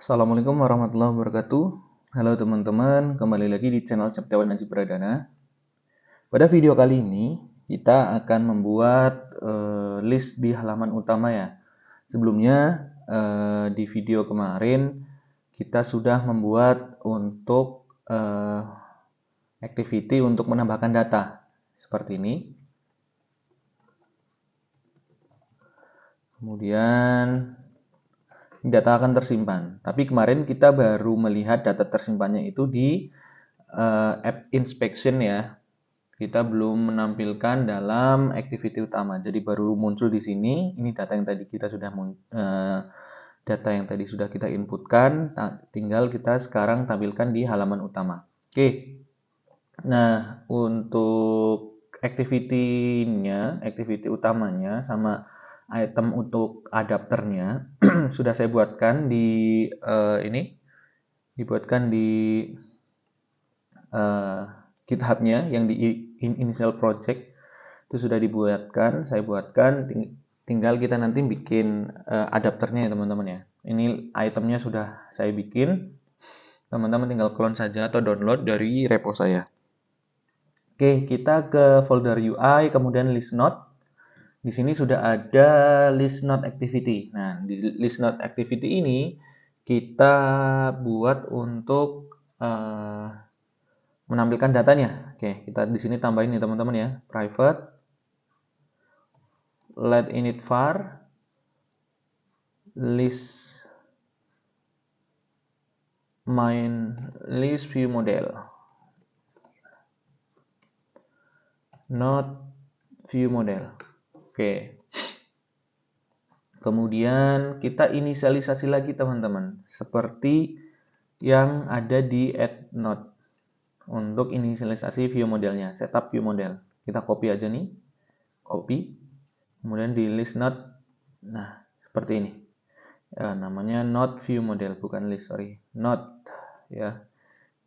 Assalamualaikum warahmatullahi wabarakatuh. Halo teman-teman, kembali lagi di channel Septiawan Najib Pradana. Pada video kali ini, kita akan membuat list di halaman utama ya. Sebelumnya, di video kemarin, kita sudah membuat untuk activity untuk menambahkan data. Seperti ini. Kemudian, data akan tersimpan. Tapi kemarin kita baru melihat data tersimpannya itu di app inspection ya. Kita belum menampilkan dalam activity utama. Jadi baru muncul di sini. Ini data yang tadi kita inputkan. Tinggal kita sekarang tampilkan di halaman utama. Oke. Nah, untuk activity utamanya sama item untuk adapternya sudah saya buatkan di dibuatkan di GitHub-nya yang di initial project itu sudah dibuatkan, saya buatkan, tinggal kita nanti bikin adapternya ya teman-teman ya. Ini itemnya sudah saya bikin, teman-teman tinggal clone saja atau download dari repo saya. Oke, kita ke folder UI, kemudian list node. Di sini sudah ada list node activity. Nah, di list node activity ini kita buat untuk menampilkan datanya. Oke, kita di sini tambahin ya teman-teman ya. Private let init var list main list view model. Not view model. Oke. Kemudian kita inisialisasi lagi teman-teman, seperti yang ada di add node. Untuk inisialisasi view modelnya, setup view model. Kita copy aja nih. Copy. Kemudian di list node. Nah, seperti ini. Ya, namanya node view model, bukan list, sorry. Node ya.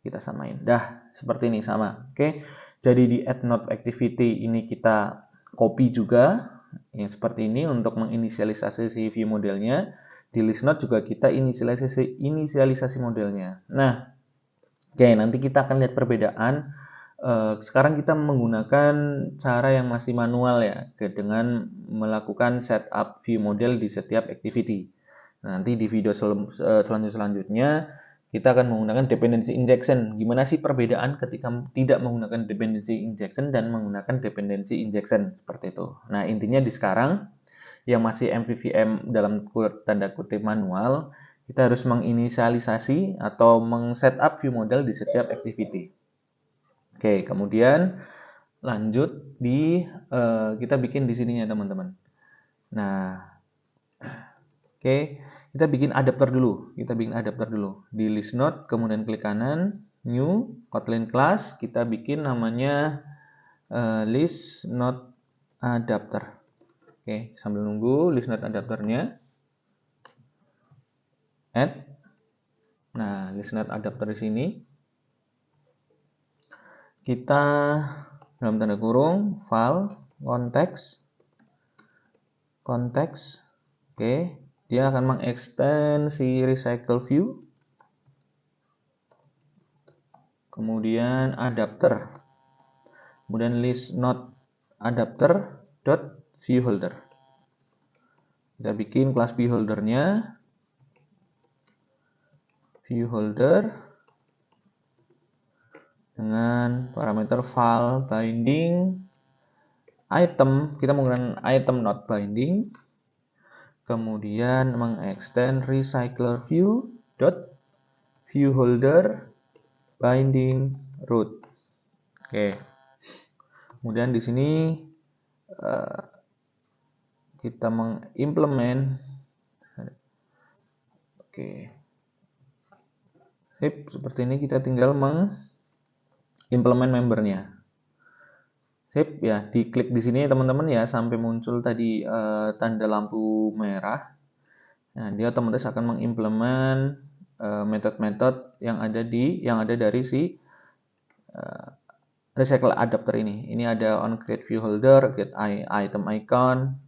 Kita samain. Dah, seperti ini sama. Oke. Jadi di add node activity ini kita copy juga yang seperti ini untuk menginisialisasi si view modelnya. Di list node juga kita inisialisasi modelnya. Nah, oke, nanti kita akan lihat perbedaan. Sekarang kita menggunakan cara yang masih manual ya, dengan melakukan setup view model di setiap activity. Nah, nanti di video selanjutnya kita akan menggunakan dependency injection. Gimana sih perbedaan ketika tidak menggunakan dependency injection dan menggunakan dependency injection seperti itu. Nah, intinya di sekarang yang masih MVVM dalam tanda kutip manual, kita harus menginisialisasi atau meng-setup view model di setiap activity. Oke, kemudian lanjut kita bikin di sininya teman-teman. Nah, oke, kita bikin adapter dulu. Di list node, kemudian klik kanan, new, Kotlin class, kita bikin namanya list node adapter. Oke, sambil nunggu list node adapternya. Add. Nah, list node adapter di sini. Kita dalam tanda kurung file konteks. Oke, dia akan mengextend si recycle view. Kemudian adapter. Kemudian list node adapter dot view holder. Kita bikin kelas view holdernya. View holder dengan parameter file binding item, kita menggunakan item not binding, kemudian mengextend recycler view dot view holder binding root. Oke, kemudian di sini kita mengimplement. Oke, sip, seperti ini kita tinggal mengimplement membernya. Sip ya, diklik di sini teman-teman ya sampai muncul tadi tanda lampu merah. Nah, dia otomatis akan mengimplement metode-metode yang ada dari si recycle adapter ini. Ini ada on create view holder, get item icon,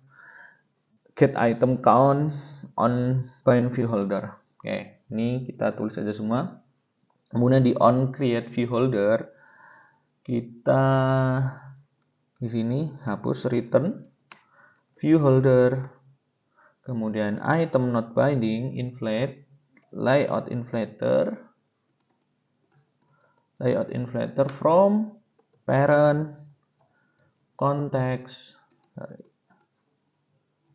get item count, on bind view holder. Oke, ini kita tulis aja semua. Kemudian di on create view holder, kita di sini hapus return view holder. Kemudian item not binding, inflate, layout inflator from parent context,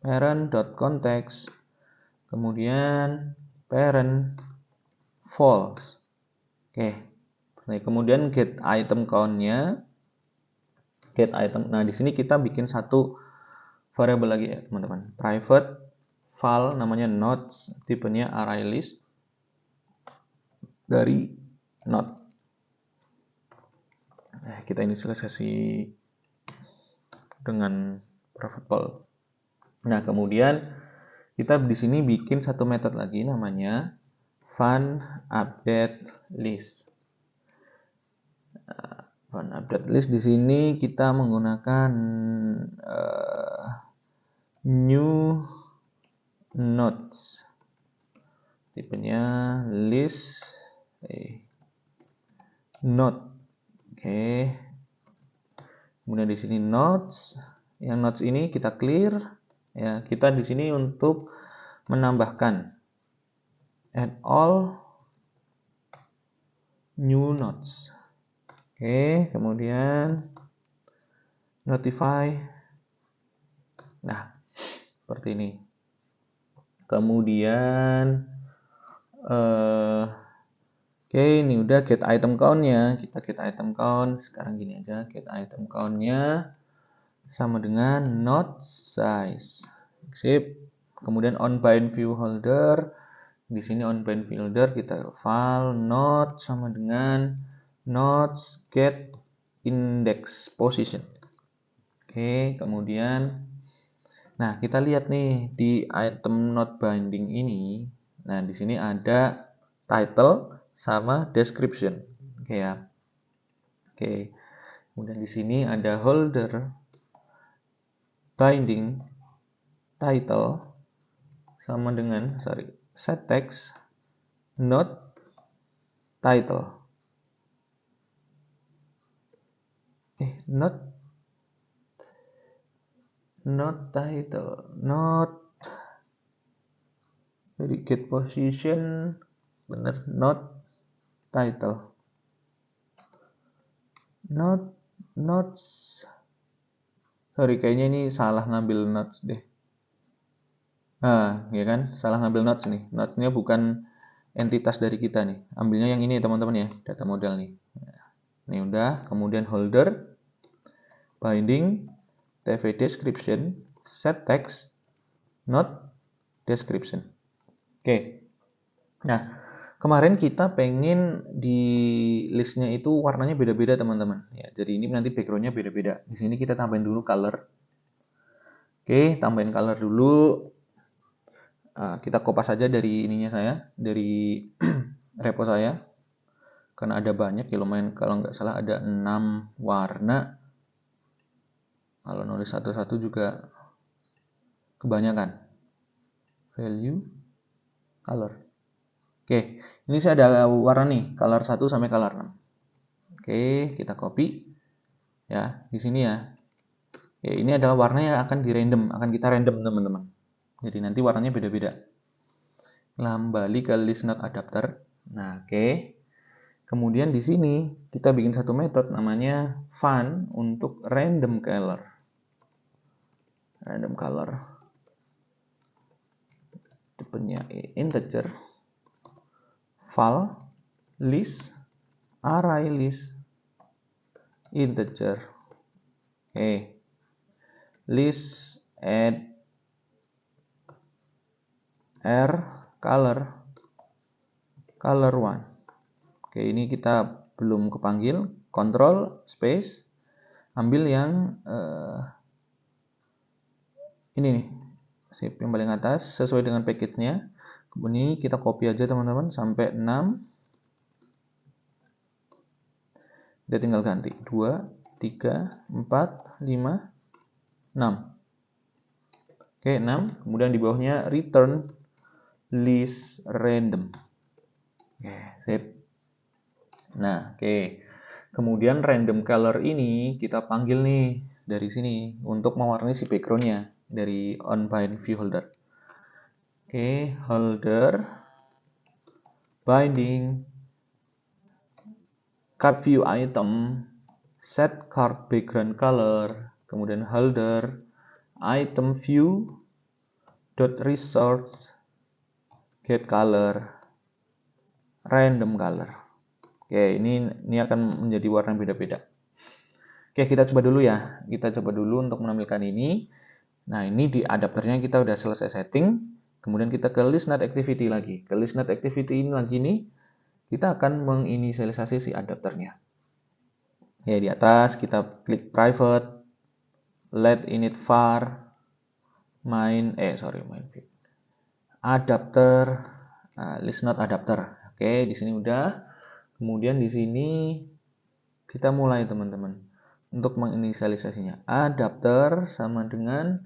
parent.context, kemudian parent false. Oke. Nah, kemudian get item count-nya, get item. Nah, di sini kita bikin satu variable lagi ya, teman-teman. Private file namanya nodes, tipenya array list dari node. Nah, kita inisialisasi dengan private file. Nah, kemudian kita di sini bikin satu metode lagi namanya fun update list. Fun update list di sini kita menggunakan new nodes. Tipenya list node. Oke. Kemudian di sini nodes. Yang nodes ini kita clear. Ya, kita di sini untuk menambahkan add all new nodes. Oke, kemudian notify. Nah, seperti ini. Kemudian oke, ini udah get item count-nya. Kita get item count. Sekarang gini aja, get item count-nya sama dengan node size. Sip. Kemudian on bind view holder. Di sini on bind view holder kita file node sama dengan nodes get index position. Oke, kemudian nah, kita lihat nih di item node binding ini. Nah, di sini ada title sama description. Oke ya. Oke. Kemudian di sini ada holder binding title sama dengan set text node title. Not title, not dari get position, bener, not title, notes. Sorry, kayaknya ini salah ngambil notes deh. Nah, ya kan, salah ngambil notes nih. Notesnya bukan entitas dari kita nih. Ambilnya yang ini teman-teman ya, data model nih. Ini udah, kemudian holder, binding, tv description, set text, not description. Oke. Nah, kemarin kita pengen di listnya itu warnanya beda-beda teman-teman. Ya, jadi ini nanti backgroundnya beda-beda. Di sini kita tambahin dulu color. Oke, tambahin color dulu. Kita kopas saja dari ininya saya, dari repo saya. Karena ada banyak, ya lumayan, kalau nggak salah ada 6 warna. Kalau nulis satu-satu juga kebanyakan. Value, color. Oke, ini saya ada warna nih, color 1 sampai color 6. Oke, kita copy. Ya, di sini ya. Ya, ini adalah warna yang akan kita random teman-teman. Jadi nanti warnanya beda-beda. Kembali ke list node adapter. Nah, oke. Kemudian di sini kita bikin satu metode namanya fun untuk random color. Random color. Tipenya integer. File list array list integer. Oke. List add r color 1. Oke, ini kita belum kepanggil. Control space, ambil yang ini nih, sip, yang paling atas sesuai dengan package-nya. Kemudian kita copy aja teman-teman sampai 6. Kita tinggal ganti 2, 3, 4, 5, 6. Oke, 6. Kemudian di bawahnya return list random. Oke, sip. Nah, oke. Kemudian random color ini kita panggil nih dari sini untuk mewarnai si backgroundnya dari onBind view holder. Oke, holder binding card view item set card background color, kemudian holder item view dot resource get color random color. Oke, ini akan menjadi warna beda-beda. Oke, kita coba dulu ya. Kita coba dulu untuk menampilkan ini. Nah, ini di adapternya kita udah selesai setting. Kemudian kita ke list not activity lagi. Ke list not activity ini lagi nih, kita akan menginisialisasi si adapternya. Ya, di atas kita klik private, let init var, main adapter, list not adapter. Oke, di sini udah. Kemudian di sini kita mulai teman-teman untuk menginisialisasinya. Adapter sama dengan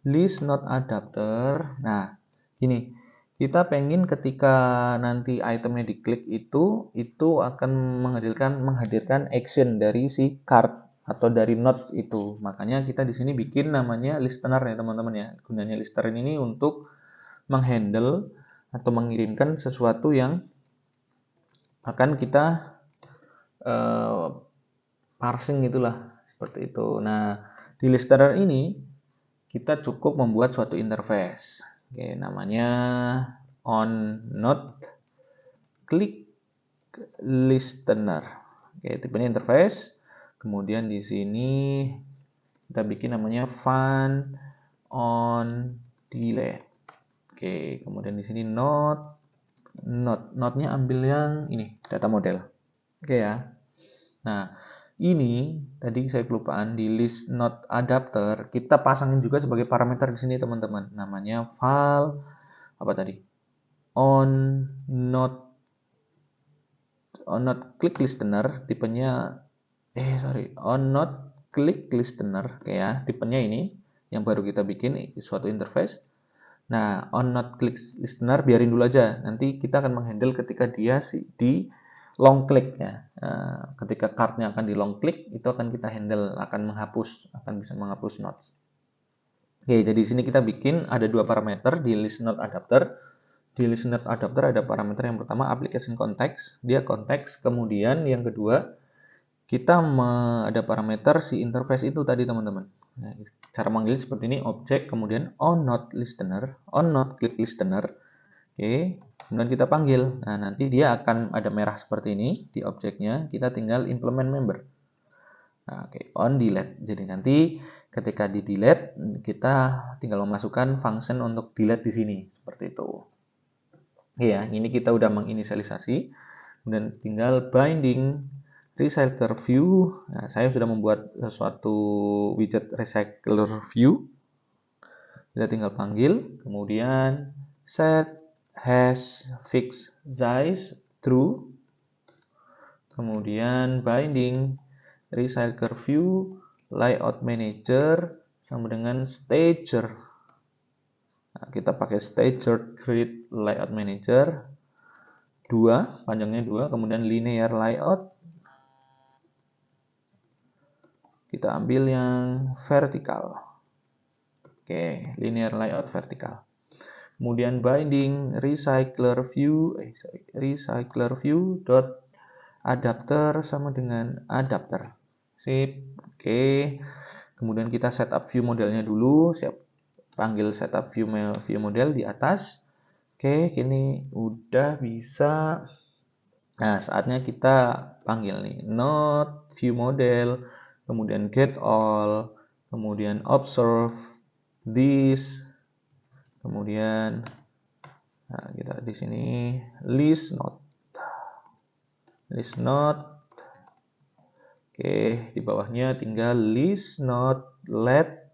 list not adapter. Nah, gini. Kita pengen ketika nanti itemnya diklik itu akan menghadirkan action dari si card atau dari nodes itu. Makanya kita di sini bikin namanya listener ya teman-teman ya. Gunanya listener ini untuk menghandle atau mengirimkan sesuatu yang akan kita parsing gitulah seperti itu. Nah, di listener ini kita cukup membuat suatu interface. Oke, namanya on node click listener. Oke, tipenya interface. Kemudian di sini kita bikin namanya fun on delete. Oke, kemudian di sini node-nya ambil yang ini, data model. Oke ya. Nah, ini tadi saya kelupaan di list node adapter kita pasangin juga sebagai parameter di sini teman-teman. Namanya file apa tadi? On node click listener tipenya on node click listener kayak ya, tipenya ini yang baru kita bikin suatu interface. Nah, on node click listener biarin dulu aja. Nanti kita akan menghandle ketika dia di long click ya. Ketika cardnya akan di long click itu akan kita handle, akan bisa menghapus nodes. Oke, jadi di sini kita bikin ada dua parameter di list node adapter. Di list node adapter ada parameter yang pertama application context, dia konteks. Kemudian yang kedua kita ada parameter si interface itu tadi teman-teman. Nah, cara manggil seperti ini, objek kemudian on node listener, on node click listener. Oke, kemudian kita panggil. Nah, nanti dia akan ada merah seperti ini di objeknya. Kita tinggal implement member. Nah, oke, on delete. Jadi nanti ketika di delete kita tinggal memasukkan function untuk delete di sini seperti itu. Ya, ini kita udah menginisialisasi. Kemudian tinggal binding recycler view. Nah, saya sudah membuat suatu widget recycler view. Kita tinggal panggil, kemudian set hash fix size true. Kemudian binding recycler view layout manager sama dengan stager. Nah, kita pakai stager grid layout manager 2, panjangnya 2, kemudian linear layout kita ambil yang vertikal. Oke, linear layout vertikal. Kemudian binding recycler view dot adapter sama dengan adapter. Sip. Oke. Kemudian kita setup view modelnya dulu. Siap. Panggil setup view model di atas. Oke, ini udah bisa. Nah, saatnya kita panggil nih node view model, kemudian get all, kemudian observe this, kemudian nah, kita di sini list node. Oke, di bawahnya tinggal list node let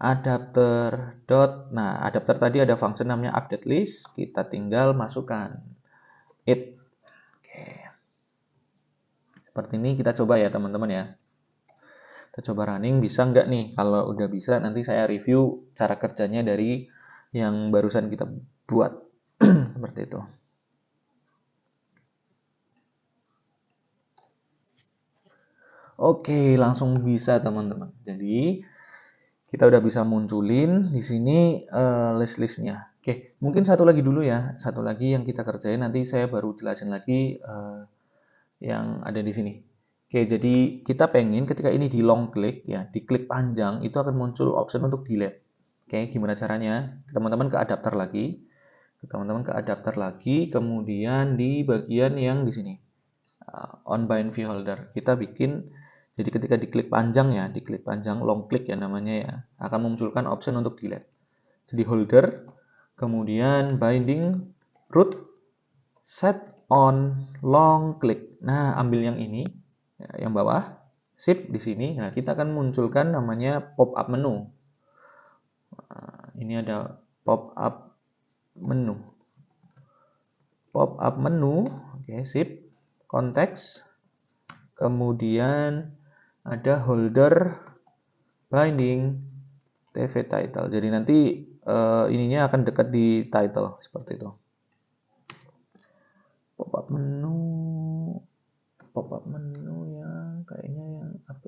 adapter dot. Nah, adapter tadi ada function namanya update list, kita tinggal masukkan it. Oke. Seperti ini kita coba ya teman-teman ya. Kita coba running, bisa nggak nih? Kalau udah bisa nanti saya review cara kerjanya dari yang barusan kita buat. Seperti itu. Oke, langsung bisa teman-teman. Jadi kita udah bisa munculin di sini list-listnya. Oke, mungkin satu lagi dulu ya. Satu lagi yang kita kerjain, nanti saya baru jelasin lagi yang ada di sini. Oke, jadi kita pengen ketika ini di long click ya, di klik panjang itu akan muncul option untuk delete. Oke, gimana caranya? Teman-teman ke adapter lagi. Kemudian di bagian yang di sini. On bind view holder. Kita bikin, jadi ketika diklik panjang ya, diklik panjang long click ya namanya ya, akan memunculkan option untuk delete. Jadi holder, kemudian binding root, set on long click. Nah, ambil yang ini, ya, yang bawah, shift di sini. Nah, kita akan munculkan namanya pop up menu. Nah, ini ada pop up menu. Pop up menu, oke, shift, konteks, kemudian ada holder, binding, TV title. Jadi nanti ininya akan dekat di title seperti itu. Pop-up menu yang kayaknya yang app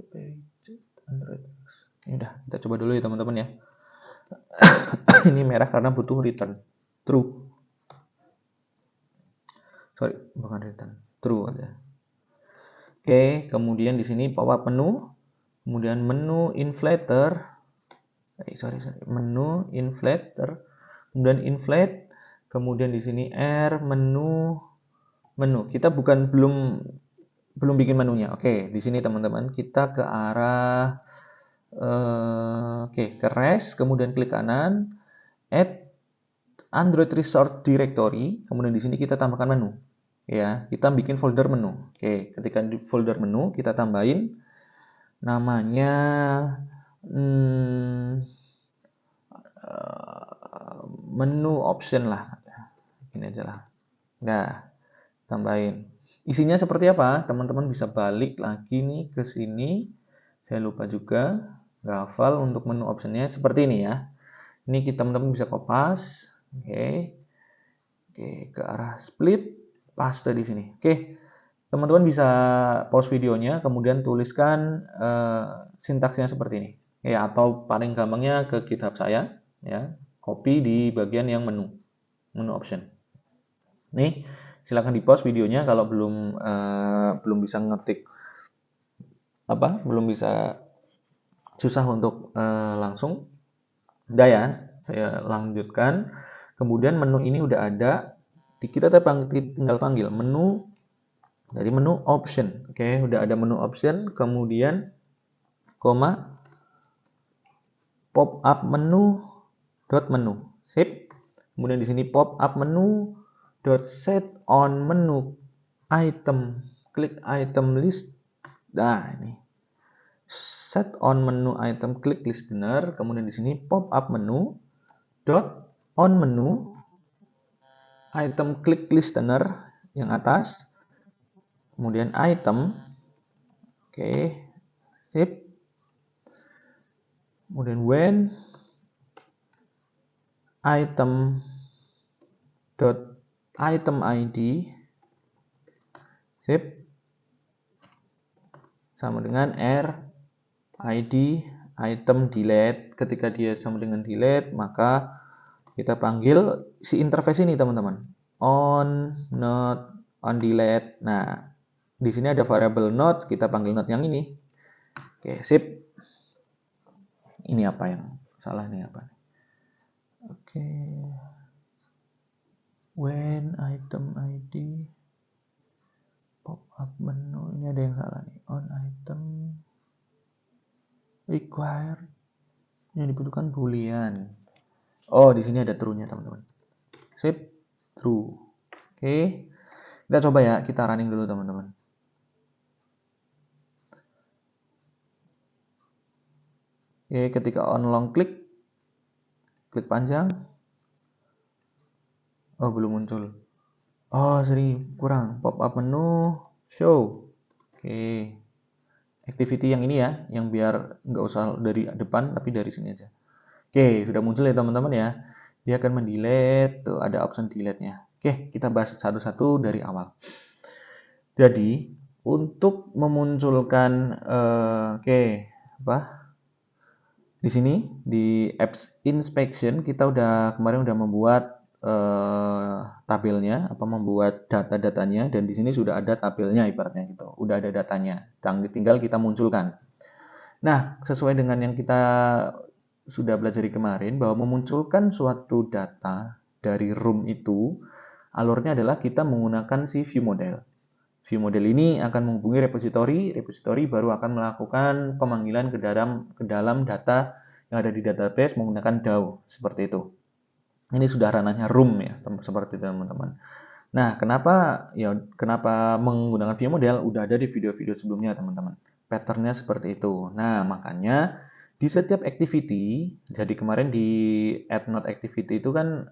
Android. Ini udah, kita coba dulu ya teman-teman ya. Ini merah karena butuh return true. Sorry, bukan return, true aja. Oke, kemudian di sini pop-up menu, kemudian menu inflator, menu inflator, kemudian inflate, kemudian di sini R menu. Kita belum bikin menunya. Oke, di sini teman-teman kita ke arah ke rest, kemudian klik kanan, add Android Resource Directory, kemudian di sini kita tambahkan menu. Ya, kita bikin folder menu. Oke, ketika di folder menu kita tambahin namanya menu option lah. Ini aja lah. Nah, tambahin. Isinya seperti apa? Teman-teman bisa balik lagi nih ke sini. Saya lupa juga, nggak hafal untuk menu optionnya seperti ini ya. Ini teman-teman bisa kopas. Oke, ke arah split, paste di sini. Oke, teman-teman bisa pause videonya, kemudian tuliskan sintaksnya seperti ini. Ya, atau paling gampangnya ke GitHub saya, ya, copy di bagian yang menu option. Nih, silakan di pause videonya kalau belum bisa ngetik belum bisa, susah untuk langsung. Udah ya, saya lanjutkan. Kemudian menu ini udah ada, kita tinggal panggil menu dari menu option. Oke, udah ada menu option, kemudian koma pop up menu dot menu. Sip. Kemudian di sini pop up menu dot set on menu item, klik item list. Nah, ini set on menu item, klik listener. Kemudian di sini pop up menu dot on menu item, klik listener yang atas. Kemudian item. Oke. Sip. Kemudian when item dot item ID, sip, sama dengan R ID item delete. Ketika dia sama dengan delete, maka kita panggil si interface ini teman-teman, on not on delete. Nah, di sini ada variable not, kita panggil not yang ini. Oke, sip. Ini apa yang salah nih apa? Oke. When item ID pop up menu, ini ada yang salah nih. On item require, yang dibutuhkan boolean. Oh, di sini ada true-nya teman-teman. Sip, true. Oke. Kita coba ya, kita running dulu teman-teman. Oke, ketika on long klik panjang. Oh, belum muncul. Oh, kurang. Pop up menu, show. Oke. Activity yang ini ya, yang biar nggak usah dari depan, tapi dari sini aja. Oke, sudah muncul ya teman-teman ya. dia akan mendelete, tuh ada option delete-nya. Oke, kita bahas satu-satu dari awal. Jadi, untuk memunculkan di sini di apps inspection kita kemarin udah membuat tabelnya, membuat data-datanya, dan di sini sudah ada tabelnya ibaratnya gitu. Udah ada datanya. Tinggal kita munculkan. Nah, sesuai dengan yang kita sudah belajar kemarin bahwa memunculkan suatu data dari room itu alurnya adalah kita menggunakan si view model. View model ini akan menghubungi repository baru akan melakukan pemanggilan ke dalam data yang ada di database menggunakan DAO seperti itu. Ini sudah ranahnya room ya, seperti itu teman-teman. Nah, kenapa menggunakan view model? Udah ada di video-video sebelumnya teman-teman. Patternnya seperti itu. Nah, makanya di setiap activity, jadi kemarin di add node activity itu kan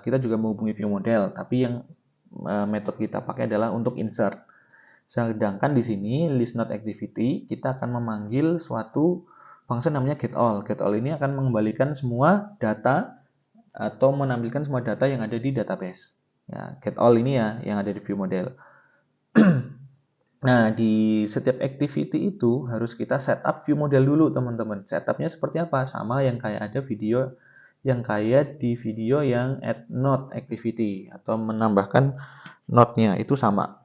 kita juga menghubungi view model, tapi yang metode kita pakai adalah untuk insert. Sedangkan di sini list node activity kita akan memanggil suatu function namanya getAll. getAll ini akan mengembalikan semua data atau menampilkan semua data yang ada di database. Ya, getAll ini ya yang ada di view model. Nah, di setiap activity itu harus kita setup view model dulu, teman-teman. Setupnya seperti apa? Sama yang kayak ada video yang kayak di video yang add node activity atau menambahkan node-nya itu sama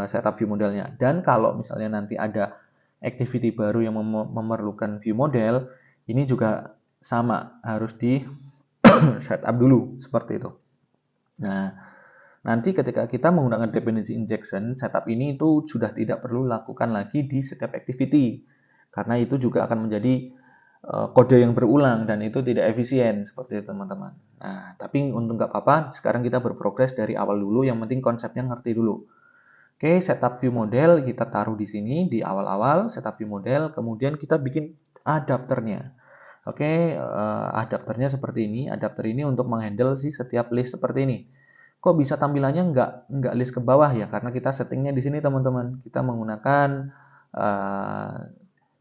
setup view modelnya. Dan kalau misalnya nanti ada activity baru yang memerlukan view model, ini juga sama harus di setup dulu seperti itu. Nah, nanti ketika kita menggunakan dependency injection, setup ini itu sudah tidak perlu lakukan lagi di setiap activity. Karena itu juga akan menjadi kode yang berulang dan itu tidak efisien seperti itu teman-teman. Nah, tapi untuk nggak apa-apa, sekarang kita berprogres dari awal dulu, yang penting konsepnya ngerti dulu. Oke, setup view model kita taruh di sini di awal-awal, setup view model, kemudian kita bikin adapternya. Oke, adapternya seperti ini. Adapter ini untuk menghandle setiap list seperti ini. Kok bisa tampilannya nggak list ke bawah ya? Karena kita settingnya di sini teman-teman. Kita menggunakan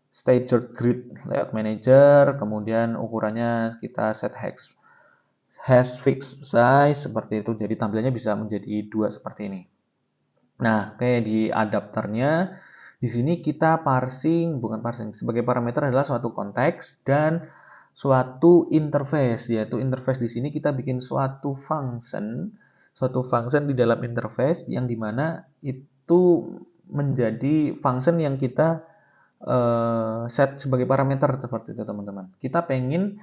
staged grid layout manager, kemudian ukurannya kita set hash fixed size seperti itu. Jadi tampilannya bisa menjadi 2 seperti ini. Nah, kayak di adapternya di sini kita bukan parsing, sebagai parameter adalah suatu konteks dan suatu interface, yaitu interface di sini kita bikin suatu function di dalam interface yang dimana itu menjadi function yang kita set sebagai parameter seperti itu teman-teman. Kita pengen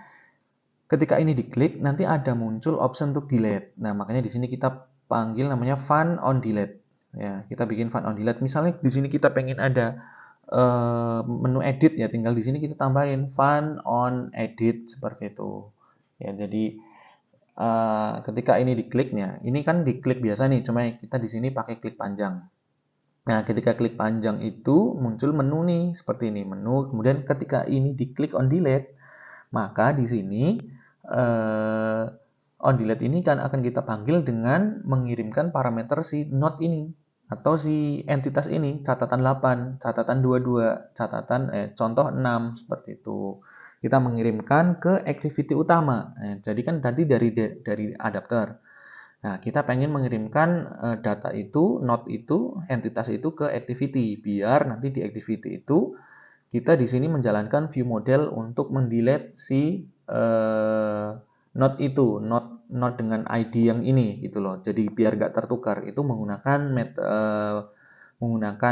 ketika ini diklik nanti ada muncul option untuk delete. Nah, makanya di sini kita panggil namanya fun on delete. Ya, kita bikin fun on delete. Misalnya di sini kita pengen ada menu edit ya, tinggal di sini kita tambahin fun on edit seperti itu. Ya, jadi ketika ini dikliknya, ini kan diklik biasa nih, cuma kita di sini pakai klik panjang. Nah, ketika klik panjang itu muncul menu nih, seperti ini, menu. Kemudian ketika ini diklik on delete, maka di sini on delete ini kan akan kita panggil dengan mengirimkan parameter si node ini atau si entitas ini, catatan 8, catatan 22, contoh 6 seperti itu. Kita mengirimkan ke activity utama. Jadi kan tadi dari adapter. Nah, kita pengen mengirimkan data itu, node itu, entitas itu ke activity, biar nanti di activity itu kita di sini menjalankan view model untuk mendelete si node itu, node dengan ID yang ini gitu loh. Jadi biar nggak tertukar, itu menggunakan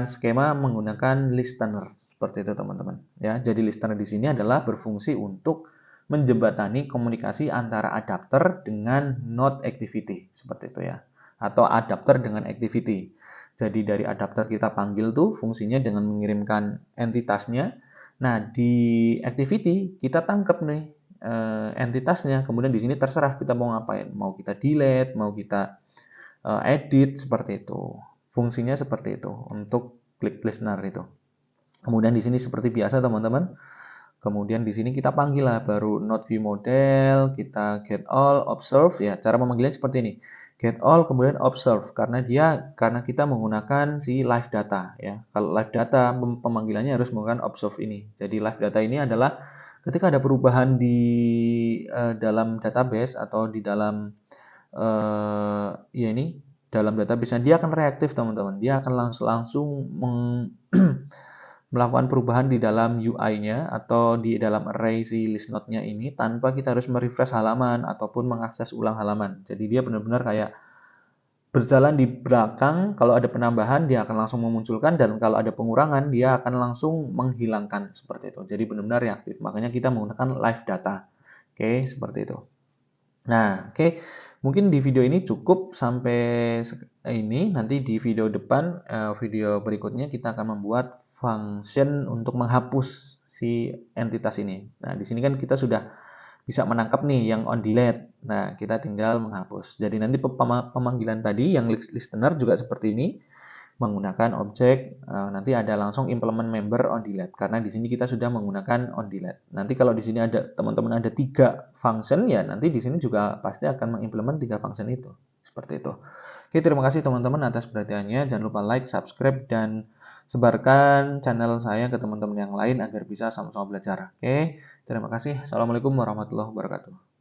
skema menggunakan listener seperti itu teman-teman. Ya, jadi listener di sini adalah berfungsi untuk menjembatani komunikasi antara adapter dengan node activity seperti itu ya, atau adapter dengan activity. Jadi dari adapter kita panggil tuh fungsinya dengan mengirimkan entitasnya. Nah, di activity kita tangkap nih entitasnya. Kemudian di sini terserah kita mau ngapain, mau kita delete, mau kita edit seperti itu. Fungsinya seperti itu untuk click listener itu. Kemudian di sini seperti biasa teman-teman. Kemudian di sini kita panggil lah baru node view model, kita get all, observe ya. Cara memanggilnya seperti ini. Get all kemudian observe karena kita menggunakan si live data ya. Kalau live data pemanggilannya harus menggunakan observe ini. Jadi live data ini adalah ketika ada perubahan di dalam database atau di dalam ya ini dalam database dia akan reaktif teman-teman. Dia akan langsung melakukan perubahan di dalam UI-nya atau di dalam array si list node-nya ini tanpa kita harus merefresh halaman ataupun mengakses ulang halaman. Jadi dia benar-benar kayak berjalan di belakang, kalau ada penambahan dia akan langsung memunculkan, dan kalau ada pengurangan dia akan langsung menghilangkan, seperti itu. Jadi benar-benar reaktif. Makanya kita menggunakan live data. Oke, seperti itu. Nah, oke. Mungkin di video ini cukup sampai ini. Nanti di video depan, video berikutnya kita akan membuat function untuk menghapus si entitas ini. Nah, di sini kan kita sudah bisa menangkap nih yang on delete. Nah, kita tinggal menghapus. Jadi nanti pemanggilan tadi yang listener juga seperti ini, menggunakan objek, nanti ada langsung implement member on delete, karena di sini kita sudah menggunakan on delete. Nanti kalau di sini ada teman-teman ada 3 function, ya nanti di sini juga pasti akan mengimplement 3 function itu. Seperti itu. Oke, terima kasih teman-teman atas perhatiannya. Jangan lupa like, subscribe, dan sebarkan channel saya ke teman-teman yang lain agar bisa sama-sama belajar. Oke, terima kasih. Assalamualaikum warahmatullahi wabarakatuh.